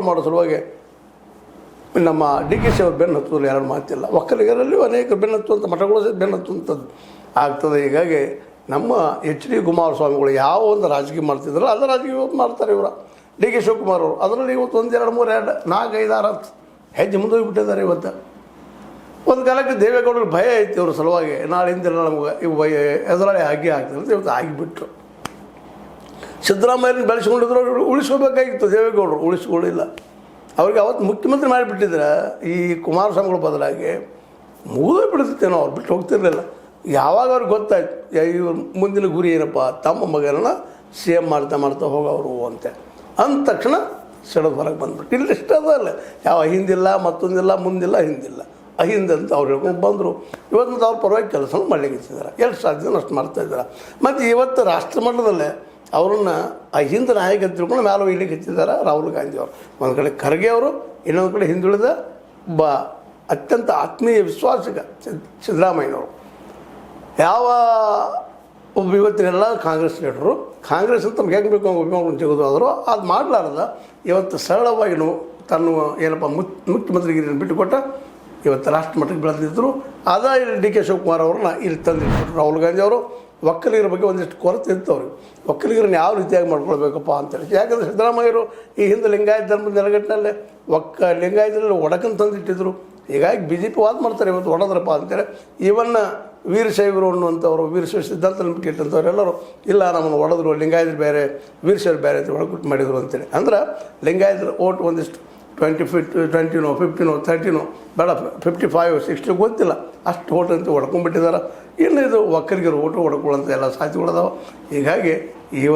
ಮಾಡೋ ಸಲುವಾಗಿ ನಮ್ಮ ಡಿ ಕೆ ಶಿ ಅವ್ರು ಬೆನ್ನು ಹತ್ತೋದು ಯಾರು ಮಾತಿಲ್ಲ. ಒಕ್ಕಲಿಗರಲ್ಲಿಯೂ ಅನೇಕ ಬೆನ್ನು ಹತ್ತುವಂಥ ಮಠಗಳು ಸಹ ಬೆನ್ನು ಹತ್ತುವಂಥದ್ದು ಆಗ್ತದೆ. ಹೀಗಾಗಿ ನಮ್ಮ ಎಚ್ ಡಿ ಕುಮಾರಸ್ವಾಮಿಗಳು ಯಾವ ಒಂದು ರಾಜಕೀಯ ಮಾಡ್ತಿದ್ರಲ್ಲ ಅದೇ ರಾಜಕೀಯ ಇವತ್ತು ಮಾಡ್ತಾರೆ ಇವರು. ಡಿ ಕೆ ಶಿವಕುಮಾರ್ ಅವರು ಅದರಲ್ಲಿ ಇವತ್ತು 1 2 3 2 4 5 6 10 ಹೆಜ್ಜೆ ಮುಂದೋಗಿಬಿಟ್ಟಿದ್ದಾರೆ. ಇವತ್ತು ಒಂದು ಕಾಲಕ್ಕೆ ದೇವೇಗೌಡರು ಭಯ ಐತಿ ಅವ್ರ ಸಲುವಾಗಿ, ನಾಳೆ ಹಿಂದಿನ ನಮ್ಗೆ ಇವು ಎದುರಾಳಿ ಆಗಿ ಆಗ್ತದೆ ಅಂತ ಇವತ್ತು ಆಗಿಬಿಟ್ರು. ಸಿದ್ದರಾಮಯ್ಯನ ಬೆಳೆಸ್ಕೊಂಡಿದ್ರು, ಉಳಿಸ್ಕೋಬೇಕಾಗಿತ್ತು ದೇವೇಗೌಡರು, ಉಳಿಸ್ಕೊಳ್ಳಿಲ್ಲ. ಅವ್ರಿಗೆ ಅವತ್ತು ಮುಖ್ಯಮಂತ್ರಿ ಮಾಡಿಬಿಟ್ಟಿದ್ರೆ ಈ ಕುಮಾರಸ್ವಾಮಿಗಳ ಬದಲಾಗಿ ಮುಗಿದೋಗಿ ಬಿಡ್ತೇನೋ, ಅವ್ರು ಬಿಟ್ಟು ಹೋಗ್ತಿರ್ಲಿಲ್ಲ. ಯಾವಾಗ ಅವ್ರಿಗೆ ಗೊತ್ತಾಯ್ತು ಇವ್ರ ಮುಂದಿನ ಗುರಿ ಏನಪ್ಪ, ತಮ್ಮ ಮಗನ ಸಿ ಎಮ್ ಮಾಡ್ತಾ ಹೋಗೋರು ಅಂತೆ ಅಂದ ತಕ್ಷಣ ಸೆಳೆದು ಹೊರಗೆ ಬಂದ್ಬಿಟ್ಟು ಇಲ್ಲಿ ಇಷ್ಟ ಅದಲ್ಲ, ಯಾವ ಹಿಂದಿಲ್ಲ ಮತ್ತೊಂದಿಲ್ಲ ಮುಂದಿಲ್ಲ ಹಿಂದಿಲ್ಲ ಅಹಿಂದಂತ ಅವ್ರು ಹೇಳ್ಕೊಂಡು ಬಂದರು. ಇವತ್ತು ಅವ್ರ ಪರವಾಗಿ ಕೆಲಸ ಮಾಡಲಿಕ್ಕೆ ಇದ್ದಾರೆ, ಎಷ್ಟು ಸಾಧ್ಯ ಅಷ್ಟು ಮಾಡ್ತಾಯಿದ್ದಾರೆ. ಮತ್ತು ಇವತ್ತು ರಾಷ್ಟ್ರ ಮಟ್ಟದಲ್ಲೇ ಅವ್ರನ್ನ ಅಹಿಂದ ನಾಯಕ ಅಂತ ತಿಳ್ಕೊಂಡು ಮ್ಯಾಲೆ ಒಯ್ಲಿಕ್ಕೆ ಹಚ್ಚಿದ್ದಾರೆ ರಾಹುಲ್ ಗಾಂಧಿ ಅವರು. ಒಂದು ಕಡೆ ಖರ್ಗೆ ಅವರು, ಇನ್ನೊಂದು ಕಡೆ ಹಿಂದುಳಿದ ಅತ್ಯಂತ ಆತ್ಮೀಯ ವಿಶ್ವಾಸಿಕ ಸಿದ್ದರಾಮಯ್ಯನವರು. ಯಾವ ಒಬ್ಬ ಇವತ್ತಿಗೆಲ್ಲ ಕಾಂಗ್ರೆಸ್ ಲೀಡರು ಕಾಂಗ್ರೆಸ್ ಅಂತ ತಮ್ಗೆ ಹೆಂಗೆ ಬೇಕು ಅಭಿಮಾನ ಸಿಗೋದು ಆದರೂ ಅದು ಮಾಡಲಾರ್ದ ಇವತ್ತು ಸರಳವಾಗಿ ತನ್ನ ಏನಪ್ಪ ಮುಖ್ಯಮಂತ್ರಿಗಿರಿಯನ್ನು ಬಿಟ್ಟುಕೊಟ್ಟ ಇವತ್ತು ರಾಷ್ಟ್ರ ಮಟ್ಟಕ್ಕೆ ಬೆಳೆದಿದ್ದರು. ಅದ ಇಲ್ಲಿ ಡಿ ಕೆ ಶಿವಕುಮಾರ್ ಅವ್ರನ್ನ ಇಲ್ಲಿ ತಂದಿಟ್ಬಿಟ್ರು ರಾಹುಲ್ ಗಾಂಧಿ ಅವರು. ಒಕ್ಕಲಿಗರ ಬಗ್ಗೆ ಒಂದಿಷ್ಟು ಕೊರತೆ ಇತ್ತು ಅವ್ರಿಗೆ, ಒಕ್ಕಲಿಗರನ್ನ ಯಾವ ರೀತಿಯಾಗಿ ಮಾಡ್ಕೊಳ್ಬೇಕಪ್ಪ ಅಂತೇಳಿ. ಯಾಕಂದರೆ ಸಿದ್ದರಾಮಯ್ಯರು ಈ ಹಿಂದೆ ಲಿಂಗಾಯತ ಧರ್ಮದ ನೆಲಗಟ್ಟಿನಲ್ಲೇ ಲಿಂಗಾಯತರಲ್ಲಿ ಒಡಕನ್ನು ತಂದಿಟ್ಟಿದ್ರು. ಹೀಗಾಗಿ ಬಿ ಜೆ ಪಿ ವಾದ ಮಾಡ್ತಾರೆ ಇವತ್ತು ಒಡೆದ್ರಪ್ಪ ಅಂತೇಳಿ. ಇವನ್ನ ವೀರಶೈವರು ಅನ್ನುವಂಥವ್ರು, ವೀರಶೈವ ಸಿದ್ಧಾಂತ ನಂಬಿಕೆ ಇಟ್ಟಂಥವ್ರು ಇಲ್ಲ ನಮ್ಮನ್ನು ಒಡೆದ್ರು, ಲಿಂಗಾಯತರು ಬೇರೆ ವೀರಶೈವರು ಬೇರೆ ಅಂತ ಒಳಗುಟ್ಟು ಮಾಡಿದರು ಅಂತೇಳಿ. ಅಂದ್ರೆ ಲಿಂಗಾಯತರ ಓಟ್ ಒಂದಿಷ್ಟು 20, 20, 15, 30 ಬೇಡ 55, 60 ಗೊತ್ತಿಲ್ಲ ಅಷ್ಟು ಓಟ್ ಅಂತ ಹೊಡ್ಕೊಂಡ್ಬಿಟ್ಟಿದ್ದಾರೆ. ಇನ್ನು ಇದು ಒಕ್ಕಲಿಗರು ಓಟು ಹೊಡ್ಕೊಳ್ಳೋಂಥ ಎಲ್ಲ ಸಾಧ್ಯತೆಗಳದಾವೆ. ಹೀಗಾಗಿ